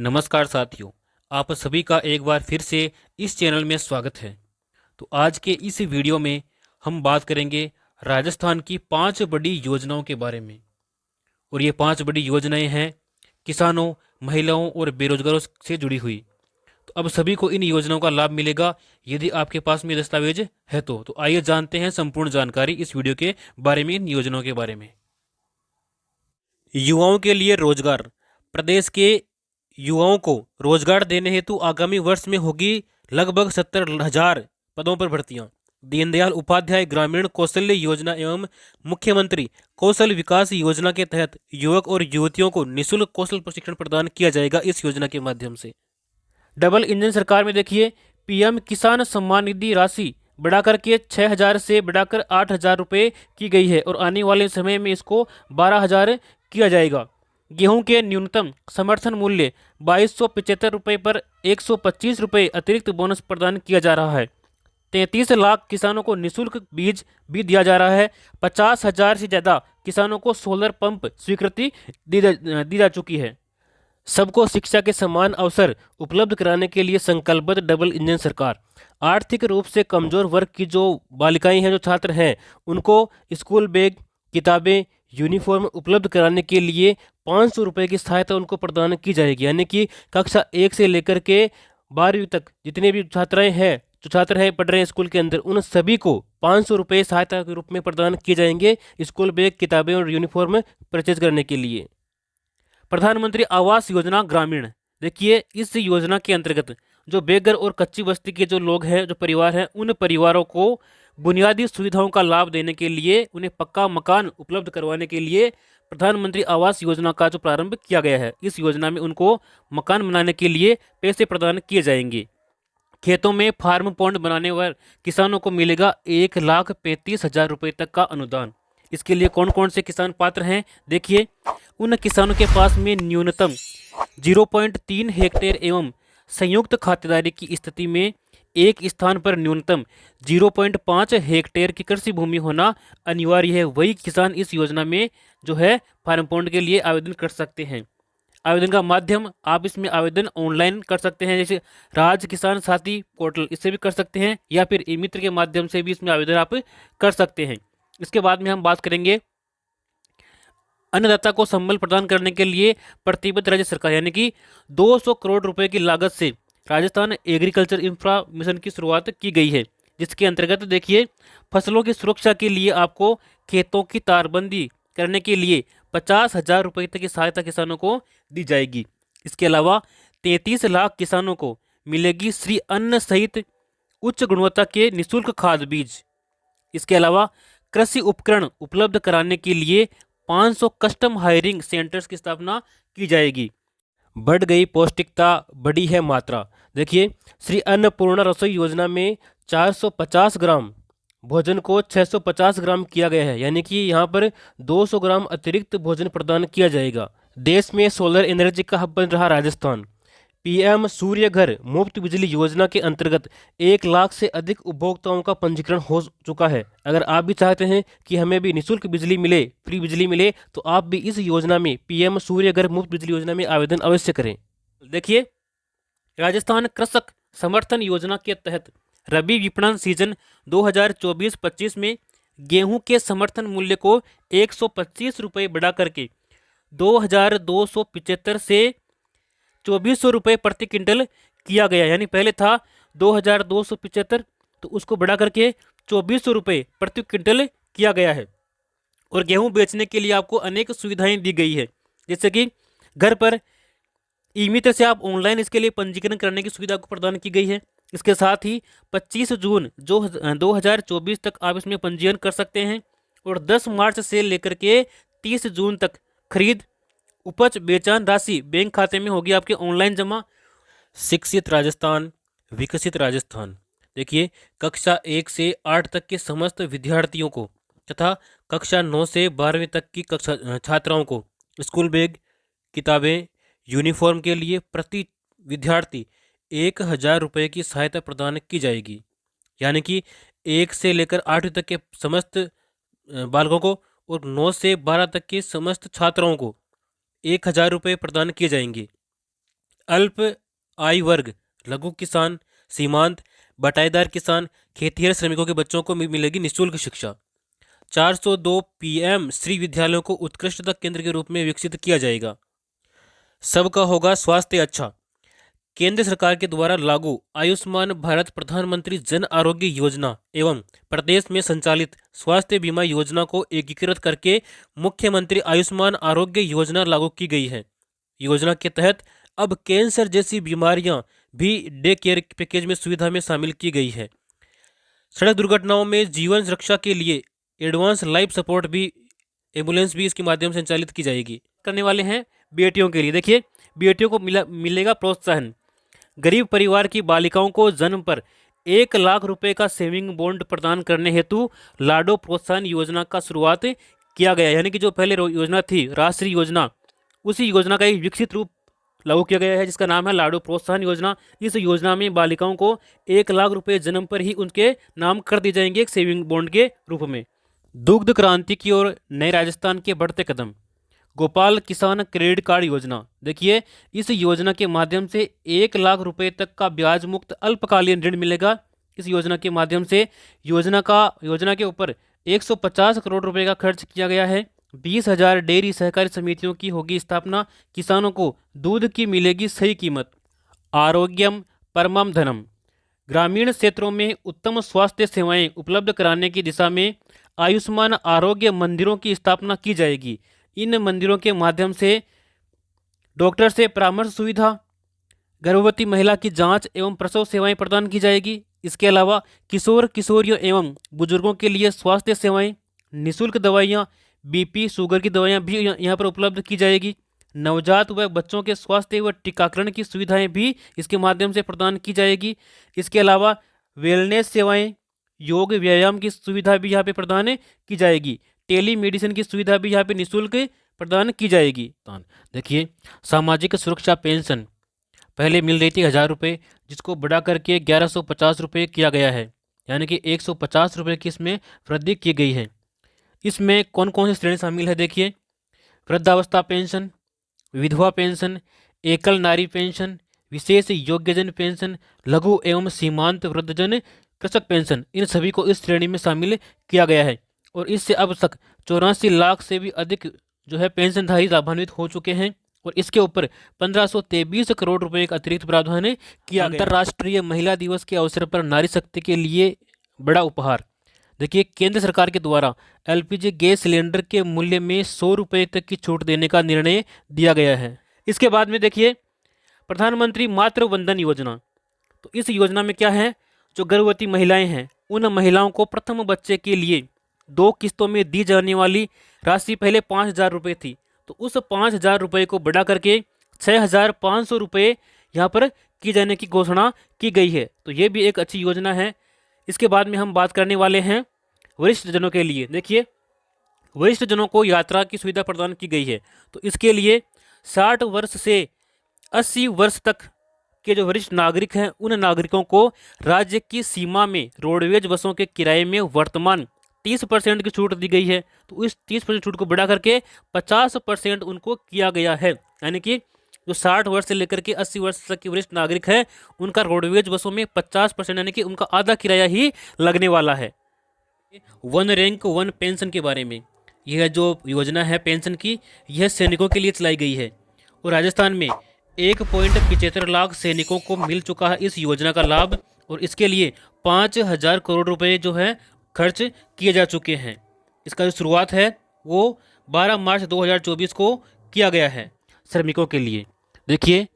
नमस्कार साथियों, आप सभी का एक बार फिर से इस चैनल में स्वागत है। तो आज के इस वीडियो में हम बात करेंगे राजस्थान की 5 बड़ी योजनाओं के बारे में। और ये 5 बड़ी योजनाएं हैं किसानों, महिलाओं और बेरोजगारों से जुड़ी हुई। तो अब सभी को इन योजनाओं का लाभ मिलेगा यदि आपके पास में दस्तावेज है तो आइए जानते हैं संपूर्ण जानकारी इस वीडियो के बारे में, इन योजनाओं के बारे में। युवाओं के लिए रोजगार। प्रदेश के युवाओं को रोजगार देने हेतु आगामी वर्ष में होगी लगभग 70,000 पदों पर भर्तियां। दीनदयाल उपाध्याय ग्रामीण कौशल्य योजना एवं मुख्यमंत्री कौशल विकास योजना के तहत युवक और युवतियों को निःशुल्क कौशल प्रशिक्षण प्रदान किया जाएगा। इस योजना के माध्यम से डबल इंजन सरकार में देखिए, पीएम किसान सम्मान निधि राशि बढ़ाकर के 6,000 से बढ़ाकर 8,000 रुपये की गई है और आने वाले समय में इसको 12,000 किया जाएगा। गेहूं के न्यूनतम समर्थन मूल्य 2275 रुपये पर 125 रुपये अतिरिक्त बोनस प्रदान किया जा रहा है। 33 लाख किसानों को निःशुल्क बीज भी दिया जा रहा है। 50,000 से ज़्यादा किसानों को सोलर पंप स्वीकृति दी जा चुकी है। सबको शिक्षा के समान अवसर उपलब्ध कराने के लिए संकल्पबद्ध डबल इंजन सरकार। आर्थिक रूप से कमजोर वर्ग की जो बालिकाएं हैं, जो छात्र हैं, उनको स्कूल बैग, किताबें, यूनिफॉर्म उपलब्ध कराने के लिए 500 रुपये की सहायता उनको प्रदान की जाएगी। यानी कि कक्षा 1 से लेकर के 12वीं तक जितने भी छात्राएं हैं, जो छात्र हैं पढ़ रहे हैं स्कूल के अंदर, उन सभी को 500 रुपये सहायता के रूप में प्रदान किए जाएंगे स्कूल बैग, किताबें और यूनिफॉर्म परचेज करने के लिए। प्रधानमंत्री आवास योजना ग्रामीण। देखिए, इस योजना के अंतर्गत जो बेघर और कच्ची बस्ती के जो लोग हैं, जो परिवार हैं, उन परिवारों को बुनियादी सुविधाओं का लाभ देने के लिए, उन्हें पक्का मकान उपलब्ध करवाने के लिए प्रधानमंत्री आवास योजना का जो प्रारंभ किया गया है। इस योजना में उनको मकान बनाने के लिए पैसे प्रदान किए जाएंगे। खेतों में फार्म पॉन्ड बनाने वाले किसानों को मिलेगा 1,35,000 रुपये तक का अनुदान। इसके लिए कौन कौन से किसान पात्र हैं, देखिए, उन किसानों के पास में न्यूनतम 0.3 हेक्टेयर एवं संयुक्त खातेदारी की स्थिति में एक स्थान पर न्यूनतम 0.5 हेक्टेयर की कृषि भूमि होना अनिवार्य है। वही किसान इस योजना में जो है फार्म पॉन्ड के लिए आवेदन कर सकते हैं। आवेदन का माध्यम, आप इसमें आवेदन ऑनलाइन कर सकते हैं, जैसे राज किसान साथी पोर्टल, इससे भी कर सकते हैं, या फिर ई मित्र के माध्यम से भी इसमें आवेदन आप कर सकते हैं। इसके बाद में हम बात करेंगे अन्नदाता को संबल प्रदान करने के लिए प्रतिबद्ध राज्य सरकार, यानी कि 200 करोड़ रुपए की लागत से राजस्थान एग्रीकल्चर इंफ्रा मिशन की शुरुआत की गई है। जिसके अंतर्गत देखिए, फसलों की सुरक्षा के लिए आपको खेतों की तारबंदी करने के लिए 50,000 रुपये तक की सहायता किसानों को दी जाएगी। इसके अलावा 33 लाख किसानों को मिलेगी श्री अन्न सहित उच्च गुणवत्ता के निःशुल्क खाद बीज। इसके अलावा कृषि उपकरण उपलब्ध कराने के लिए 500 कस्टम हायरिंग सेंटर्स की स्थापना की जाएगी। बढ़ गई पौष्टिकता, बढ़ी है मात्रा। देखिए, श्री अन्नपूर्णा रसोई योजना में 450 ग्राम भोजन को 650 ग्राम किया गया है, यानी कि यहाँ पर 200 ग्राम अतिरिक्त भोजन प्रदान किया जाएगा। देश में सोलर एनर्जी का हब बन रहा राजस्थान। पीएम सूर्य घर मुफ्त बिजली योजना के अंतर्गत 1 लाख से अधिक उपभोक्ताओं का पंजीकरण हो चुका है। अगर आप भी चाहते हैं कि हमें भी निःशुल्क बिजली मिले, फ्री बिजली मिले, तो आप भी इस योजना में, पीएम सूर्य घर मुफ्त बिजली योजना में आवेदन अवश्य करें। देखिए, राजस्थान कृषक समर्थन योजना के तहत रबी विपणन सीजन 2024-25 में गेहूं के समर्थन मूल्य को 125 रुपये बढ़ा करके 2,275 से 2,400 रुपये प्रति क्विंटल किया गया। यानी पहले था 2,275, तो उसको बढ़ा करके 2,400 रुपये प्रति क्विंटल किया गया है। और गेहूं बेचने के लिए आपको अनेक सुविधाएं दी गई है, जैसे कि घर पर ई मित्र से आप ऑनलाइन इसके लिए पंजीकरण करने की सुविधा को प्रदान की गई है। इसके साथ ही 25 जून जो 2024 तक आप इसमें पंजीयन कर सकते हैं, और 10 मार्च से लेकर के 30 जून तक खरीद उपज बेचान राशि बैंक खाते में होगी आपके ऑनलाइन जमा। शिक्षित राजस्थान, विकसित राजस्थान। देखिए, कक्षा 1 से 8 तक के समस्त विद्यार्थियों को तथा कक्षा 9 से 12वीं तक की कक्षा छात्राओं को स्कूल बैग, किताबें, यूनिफॉर्म के लिए प्रति विद्यार्थी 1,000 रुपये की सहायता प्रदान की जाएगी। यानी कि 1 से लेकर 8वीं तक के समस्त बालकों को और 9 से 12 तक के समस्त छात्राओं को 1,000 रुपये प्रदान किए जाएंगे। अल्प आय वर्ग, लघु किसान, सीमांत, बटाईदार किसान, खेतिहर श्रमिकों के बच्चों को मिलेगी निःशुल्क शिक्षा। 402 पीएम श्री विद्यालयों को उत्कृष्टता केंद्र के रूप में विकसित किया जाएगा। सबका होगा स्वास्थ्य अच्छा। केंद्र सरकार के द्वारा लागू आयुष्मान भारत प्रधानमंत्री जन आरोग्य योजना एवं प्रदेश में संचालित स्वास्थ्य बीमा योजना को एकीकृत करके मुख्यमंत्री आयुष्मान आरोग्य योजना लागू की गई है। योजना के तहत अब कैंसर जैसी बीमारियां भी डे केयर पैकेज में सुविधा में शामिल की गई है। सड़क दुर्घटनाओं में जीवन रक्षा के लिए एडवांस लाइफ सपोर्ट भी एम्बुलेंस भी इसके माध्यम से संचालित की जाएगी। करने वाले हैं बेटियों के लिए। देखिए, बेटियों को मिलेगा प्रोत्साहन। गरीब परिवार की बालिकाओं को जन्म पर 1 लाख रुपए का सेविंग बॉन्ड प्रदान करने हेतु लाडो प्रोत्साहन योजना का शुरुआत किया गया। यानी कि जो पहले योजना थी राष्ट्रीय योजना, उसी योजना का एक विकसित रूप लागू किया गया है जिसका नाम है लाडो प्रोत्साहन योजना। इस योजना में बालिकाओं को 1 लाख रुपए जन्म पर ही उनके नाम कर दिए जाएंगे एक सेविंग बॉन्ड के रूप में। दुग्ध क्रांति की ओर नए राजस्थान के बढ़ते कदम। गोपाल किसान क्रेडिट कार्ड योजना। देखिए, इस योजना के माध्यम से 1 लाख रुपए तक का ब्याज मुक्त अल्पकालीन ऋण मिलेगा। इस योजना के माध्यम से योजना के ऊपर 150 करोड़ रुपए का खर्च किया गया है। 20,000 डेयरी सहकारी समितियों की होगी स्थापना। किसानों को दूध की मिलेगी सही कीमत। आरोग्यम परमम धनम। ग्रामीण क्षेत्रों में उत्तम स्वास्थ्य सेवाएं उपलब्ध कराने की दिशा में आयुष्मान आरोग्य मंदिरों की स्थापना की जाएगी। इन मंदिरों के माध्यम से डॉक्टर से परामर्श सुविधा, गर्भवती महिला की जांच एवं प्रसव सेवाएं प्रदान की जाएगी। इसके अलावा किशोर किशोरियों एवं बुजुर्गों के लिए स्वास्थ्य सेवाएं, निःशुल्क दवाइयां, बीपी शुगर की दवाइयां भी यहाँ पर उपलब्ध की जाएगी। नवजात व बच्चों के स्वास्थ्य व टीकाकरण की सुविधाएं भी इसके माध्यम से प्रदान की जाएगी। इसके अलावा वेलनेस सेवाएं, योग व्यायाम की सुविधा भी यहाँ पे प्रदान की जाएगी। टेली मेडिसिन की सुविधा भी यहाँ पे निःशुल्क प्रदान की जाएगी। देखिए, सामाजिक सुरक्षा पेंशन पहले मिल रही थी 1,000 रुपये, जिसको बढ़ा करके 1,150 रुपये किया गया है। यानी कि 150 रुपये की इसमें वृद्धि की गई है। इसमें कौन कौन सी श्रेणी शामिल है? देखिए, वृद्धावस्था पेंशन, विधवा पेंशन, एकल नारी पेंशन, विशेष योग्यजन पेंशन, लघु एवं सीमांत वृद्धजन कृषक पेंशन, इन सभी को इस श्रेणी में शामिल किया गया है। और इससे अब तक 84 लाख से भी अधिक जो है पेंशनधारी लाभान्वित हो चुके हैं। और इसके ऊपर 1523 करोड़ रुपए का अतिरिक्त प्रावधान किया गया। अंतर्राष्ट्रीय महिला दिवस के अवसर पर नारी शक्ति के लिए बड़ा उपहार। देखिए, केंद्र सरकार के द्वारा एलपीजी गैस सिलेंडर के मूल्य में 100 रुपये तक की छूट देने का निर्णय दिया गया है। इसके बाद में देखिए, प्रधानमंत्री मातृ वंदन योजना। तो इस योजना में क्या है, जो गर्भवती महिलाएं हैं उन महिलाओं को प्रथम बच्चे के लिए 2 किस्तों में दी जाने वाली राशि पहले 5,000 रुपये थी, तो उस 5,000 रुपये को बढ़ा करके 6,500 रुपये यहाँ पर की जाने की घोषणा की गई है। तो ये भी एक अच्छी योजना है। इसके बाद में हम बात करने वाले हैं वरिष्ठ जनों के लिए। देखिए, वरिष्ठ जनों को यात्रा की सुविधा प्रदान की गई है। तो इसके लिए 60 वर्ष से 80 वर्ष तक के जो वरिष्ठ नागरिक हैं उन नागरिकों को राज्य की सीमा में रोडवेज बसों के किराए में वर्तमान 30% की छूट दी गई है। तो इस 30% छूट को बढ़ा करके 50% उनको किया गया है। यानी कि जो 60 वर्ष से लेकर के 80 वर्ष तक के वरिष्ठ नागरिक हैं उनका रोडवेज बसों में 50% यानी कि उनका आधा किराया ही लगने वाला है। वन रैंक वन पेंशन के बारे में, यह जो योजना है पेंशन की, यह सैनिकों के लिए चलाई गई है। और राजस्थान में 1.75 लाख सैनिकों को मिल चुका है इस योजना का लाभ। और इसके लिए 5,000 करोड़ रुपए जो है खर्च किए जा चुके हैं। इसका जो शुरुआत है वो 12 मार्च 2024 को किया गया है श्रमिकों के लिए। देखिए,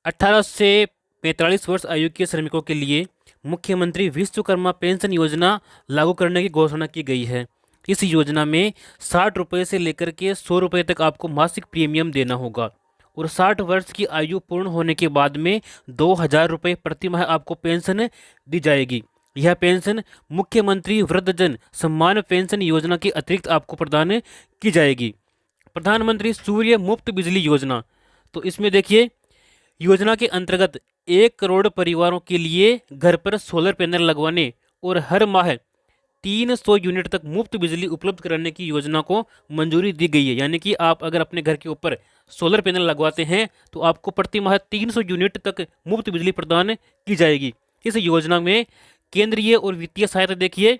18 से 45 वर्ष आयु के श्रमिकों के लिए मुख्यमंत्री विश्वकर्मा पेंशन योजना लागू करने की घोषणा की गई है। इस योजना में 60 रुपये से लेकर के 100 रुपये तक आपको मासिक प्रीमियम देना होगा। और 60 वर्ष की आयु पूर्ण होने के बाद में 2,000 रुपये प्रति माह आपको पेंशन दी जाएगी। यह पेंशन मुख्यमंत्री वृद्धजन सम्मान पेंशन योजना के अतिरिक्त आपको प्रदान की जाएगी। प्रधानमंत्री सूर्य मुफ्त बिजली योजना। तो इसमें देखिए, योजना के अंतर्गत 1 करोड़ परिवारों के लिए घर पर सोलर पैनल लगवाने और हर माह 300 यूनिट तक मुफ्त बिजली उपलब्ध कराने की योजना को मंजूरी दी गई है। यानी कि आप अगर अपने घर के ऊपर सोलर पैनल लगवाते हैं तो आपको प्रति माह 300 यूनिट तक मुफ्त बिजली प्रदान की जाएगी। इस योजना में केंद्रीय और वित्तीय सहायता देखिए,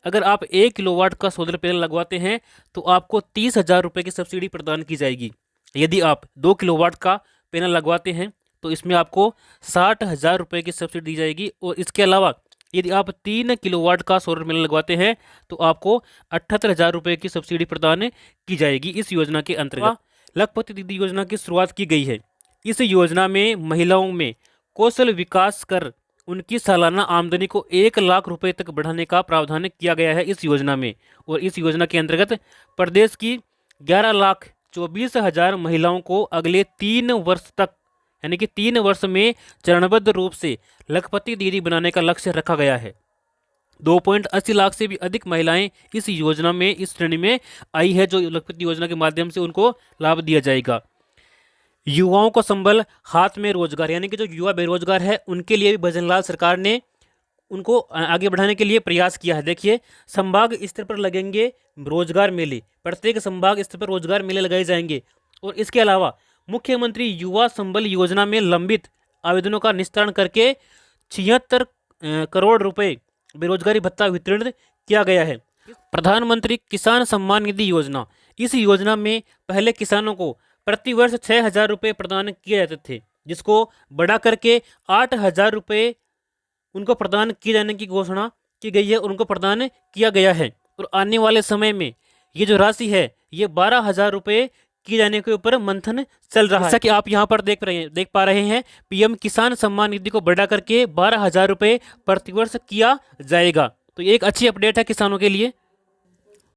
अगर आप 1 किलोवाट का सोलर पैनल लगवाते हैं तो आपको 30,000 रुपये की सब्सिडी प्रदान की जाएगी। यदि आप 2 किलोवाट का पैनल लगवाते हैं तो इसमें आपको 60,000 रुपये की सब्सिडी दी जाएगी। और इसके अलावा यदि आप 3 किलोवाट का सोलर पैनल लगवाते हैं तो आपको 78,000 रुपये की सब्सिडी प्रदान की जाएगी। इस योजना के अंतर्गत लखपति दीदी योजना की शुरुआत की गई है। इस योजना में महिलाओं में कौशल विकास कर उनकी सालाना आमदनी को 1 लाख रुपए तक बढ़ाने का प्रावधान किया गया है इस योजना में। और इस योजना के अंतर्गत प्रदेश की 11,24,000 महिलाओं को अगले 3 वर्ष तक, यानी कि 3 वर्ष में चरणबद्ध रूप से लखपति दीदी बनाने का लक्ष्य रखा गया है। 2.80 लाख से भी अधिक महिलाएं इस योजना में, इस श्रेणी में आई है, जो लखपति योजना के माध्यम से उनको लाभ दिया जाएगा। युवाओं को संबल हाथ में रोजगार, यानी कि जो युवा बेरोजगार है उनके लिए भी भजनलाल सरकार ने उनको आगे बढ़ाने के लिए प्रयास किया है। देखिए, संभाग स्तर पर लगेंगे रोजगार मेले, प्रत्येक संभाग स्तर पर रोजगार मेले लगाए जाएंगे। और इसके अलावा मुख्यमंत्री युवा संबल योजना में लंबित आवेदनों का निस्तारण करके 76 करोड़ रुपए बेरोजगारी भत्ता वितरण किया गया है। प्रधानमंत्री किसान सम्मान निधि योजना, इस योजना में पहले किसानों को प्रति वर्ष 6,000 रुपये प्रदान किए जाते थे, जिसको बढ़ा करके 8,000 रुपये उनको प्रदान किए जाने की घोषणा की गई है, उनको प्रदान किया गया है। और आने वाले समय में ये जो राशि है ये 12,000 रुपये किए जाने के ऊपर मंथन चल रहा है। जैसा कि आप यहाँ पर देख पा रहे हैं, पीएम किसान सम्मान निधि को बढ़ा करके 12,000 रुपये प्रतिवर्ष किया जाएगा। तो ये एक अच्छी अपडेट है किसानों के लिए।